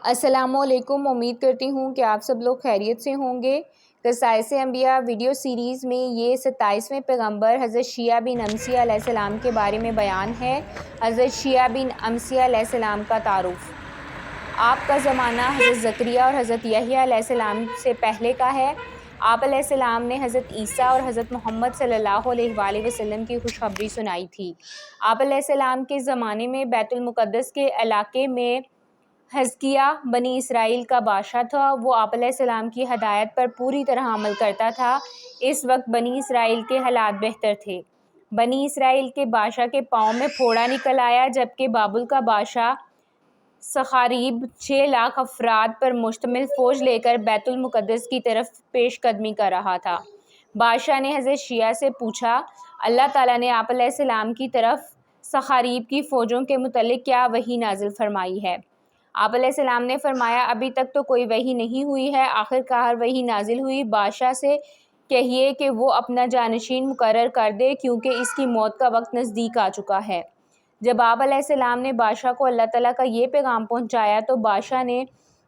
السلام علیکم، امید کرتی ہوں کہ آپ سب لوگ خیریت سے ہوں گے۔ قصائص انبیاء ویڈیو سیریز میں یہ 27ویں پیغمبر حضرت شیعہ بن امثیہ علیہ السلام کے بارے میں بیان ہے۔ حضرت شیعہ بن امثیہ علیہ السلام کا تعارف۔ آپ کا زمانہ حضرت زکریا اور حضرت یحییٰ علیہ السلام سے پہلے کا ہے۔ آپ علیہ السلام نے حضرت عیسیٰ اور حضرت محمد صلی اللہ علیہ وآلہ وسلم کی خوشخبری سنائی تھی۔ آپ علیہ السلام کے زمانے میں بیت المقدس کے علاقے میں حزقیہ بنی اسرائیل کا بادشاہ تھا۔ وہ آپ علیہ السلام کی ہدایت پر پوری طرح عمل کرتا تھا۔ اس وقت بنی اسرائیل کے حالات بہتر تھے۔ بنی اسرائیل کے بادشاہ کے پاؤں میں پھوڑا نکل آیا، جبکہ بابل کا بادشاہ سناکریب 6 لاکھ افراد پر مشتمل فوج لے کر بیت المقدس کی طرف پیش قدمی کر رہا تھا۔ بادشاہ نے حضرت شیعہ سے پوچھا، اللہ تعالیٰ نے آپ علیہ السلام کی طرف سناکریب کی فوجوں کے متعلق کیا وحی نازل فرمائی ہے؟ آپ علیہ السلام نے فرمایا، ابھی تک تو کوئی وحی نہیں ہوئی ہے، آخر کار وحی نازل ہوئی۔ بادشاہ سے کہیے کہ وہ اپنا جانشین مقرر کر دے، کیونکہ اس کی موت کا وقت نزدیک آ چکا ہے۔ جب آپ علیہ السلام نے بادشاہ کو اللہ تعالیٰ کا یہ پیغام پہنچایا تو بادشاہ نے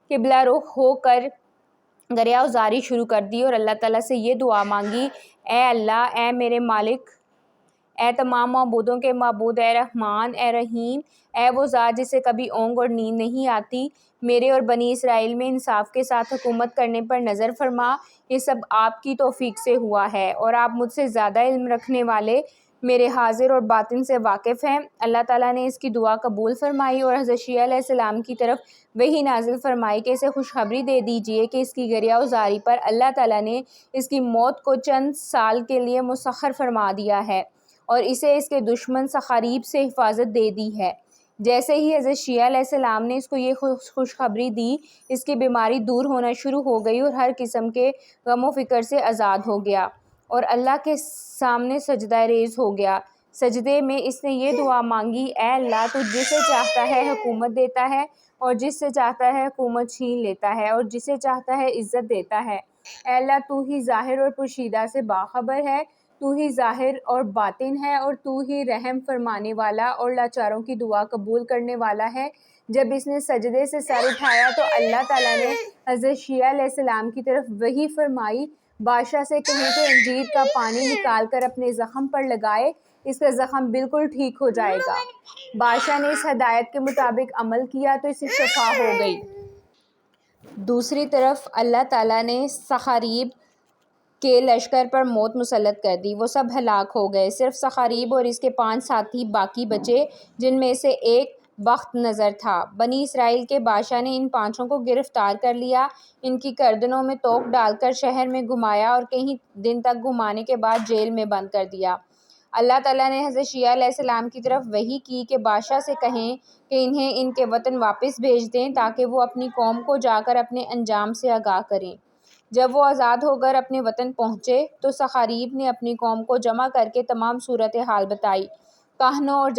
قبلہ رخ ہو کر گریہ زاری شروع کر دی اور اللہ تعالیٰ سے یہ دعا مانگی، اے اللہ، اے میرے مالک، اے تمام معبودوں کے معبود، اے رحمان، اے رحیم، اے وہ ذات جسے کبھی اونگ اور نیند نہیں آتی، میرے اور بنی اسرائیل میں انصاف کے ساتھ حکومت کرنے پر نظر فرما۔ یہ سب آپ کی توفیق سے ہوا ہے اور آپ مجھ سے زیادہ علم رکھنے والے، میرے حاضر اور باطن سے واقف ہیں۔ اللہ تعالیٰ نے اس کی دعا قبول فرمائی اور حضرت شیعہ علیہ السلام کی طرف وحی نازل فرمائی کہ اسے خوشخبری دے دیجئے کہ اس کی گریہ زاری پر اللہ تعالیٰ نے اس کی موت کو چند سال کے لیے مسخر فرما دیا ہے اور اسے اس کے دشمن سناکریب سے حفاظت دے دی ہے۔ جیسے ہی حضرت شیعہ علیہ السلام نے اس کو یہ خوشخبری دی، اس کی بیماری دور ہونا شروع ہو گئی اور ہر قسم کے غم و فکر سے آزاد ہو گیا اور اللہ کے سامنے سجدہ ریز ہو گیا۔ سجدے میں اس نے یہ دعا مانگی، اے اللہ، تو جسے چاہتا ہے حکومت دیتا ہے اور جس سے چاہتا ہے حکومت چھین لیتا ہے اور جسے چاہتا ہے عزت دیتا ہے۔ اے اللہ، تو ہی ظاہر اور پوشیدہ سے باخبر ہے، تو ہی ظاہر اور باطن ہے اور تو ہی رحم فرمانے والا اور لاچاروں کی دعا قبول کرنے والا ہے۔ جب اس نے سجدے سے سر اٹھایا تو اللہ تعالیٰ نے حضرت شیعہ علیہ السلام کی طرف وحی فرمائی، بادشاہ سے کہیں کہ انجیر کا پانی نکال کر اپنے زخم پر لگائے، اس کا زخم بالکل ٹھیک ہو جائے گا۔ بادشاہ نے اس ہدایت کے مطابق عمل کیا تو اسے شفا ہو گئی۔ دوسری طرف اللہ تعالیٰ نے سناکریب کے لشکر پر موت مسلط کر دی، وہ سب ہلاک ہو گئے، صرف سناکریب اور اس کے 5 ساتھی باقی بچے، جن میں سے ایک بخت نظر تھا۔ بنی اسرائیل کے بادشاہ نے ان 5 کو گرفتار کر لیا، ان کی گردنوں میں توق ڈال کر شہر میں گھمایا اور کئی دن تک گھمانے کے بعد جیل میں بند کر دیا۔ اللہ تعالیٰ نے حضرت شیعہ علیہ السلام کی طرف وحی کی کہ بادشاہ سے کہیں کہ انہیں ان کے وطن واپس بھیج دیں تاکہ وہ اپنی قوم کو جا کر اپنے انجام سے آگاہ کریں۔ جب وہ آزاد ہو کر اپنے وطن پہنچے تو سناکریب نے اپنی قوم کو جمع کر کے تمام صورتحال بتائی۔ کاہنوں اور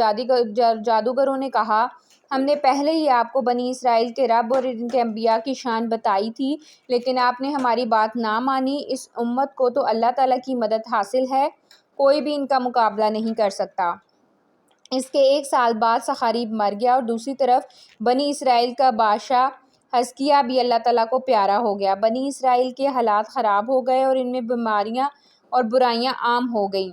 جادوگروں نے کہا، ہم نے پہلے ہی آپ کو بنی اسرائیل کے رب اور ان کے انبیاء کی شان بتائی تھی، لیکن آپ نے ہماری بات نہ مانی۔ اس امت کو تو اللہ تعالیٰ کی مدد حاصل ہے، کوئی بھی ان کا مقابلہ نہیں کر سکتا۔ اس کے 1 سال بعد سناکریب مر گیا اور دوسری طرف بنی اسرائیل کا بادشاہ حزقیہ بھی اللہ تعالیٰ کو پیارا ہو گیا۔ بنی اسرائیل کے حالات خراب ہو گئے اور ان میں بیماریاں اور برائیاں عام ہو گئیں۔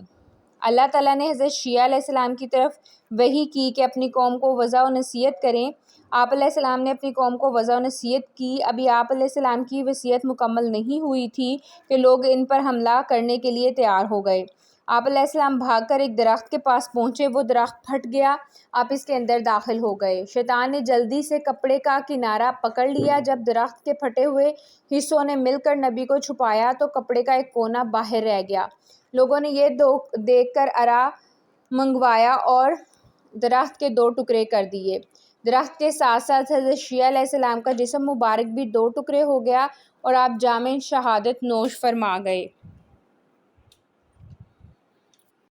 اللہ تعالیٰ نے حضرت شیعہ علیہ السلام کی طرف وحی کی کہ اپنی قوم کو وعظ و نصیحت کریں۔ آپ علیہ السلام نے اپنی قوم کو وعظ و نصیحت کی۔ ابھی آپ علیہ السلام کی وصیت مکمل نہیں ہوئی تھی کہ لوگ ان پر حملہ کرنے کے لیے تیار ہو گئے۔ آپ علیہ السلام بھاگ کر ایک درخت کے پاس پہنچے، وہ درخت پھٹ گیا، آپ اس کے اندر داخل ہو گئے۔ شیطان نے جلدی سے کپڑے کا کنارہ پکڑ لیا، جب درخت کے پھٹے ہوئے حصوں نے مل کر نبی کو چھپایا تو کپڑے کا ایک کونا باہر رہ گیا۔ لوگوں نے یہ دیکھ کر ارا منگوایا اور درخت کے 2 ٹکڑے کر دیے۔ درخت کے ساتھ ساتھ حضرت شیعہ علیہ السلام کا جسم مبارک بھی 2 ٹکڑے ہو گیا اور آپ جام شہادت نوش فرما گئے۔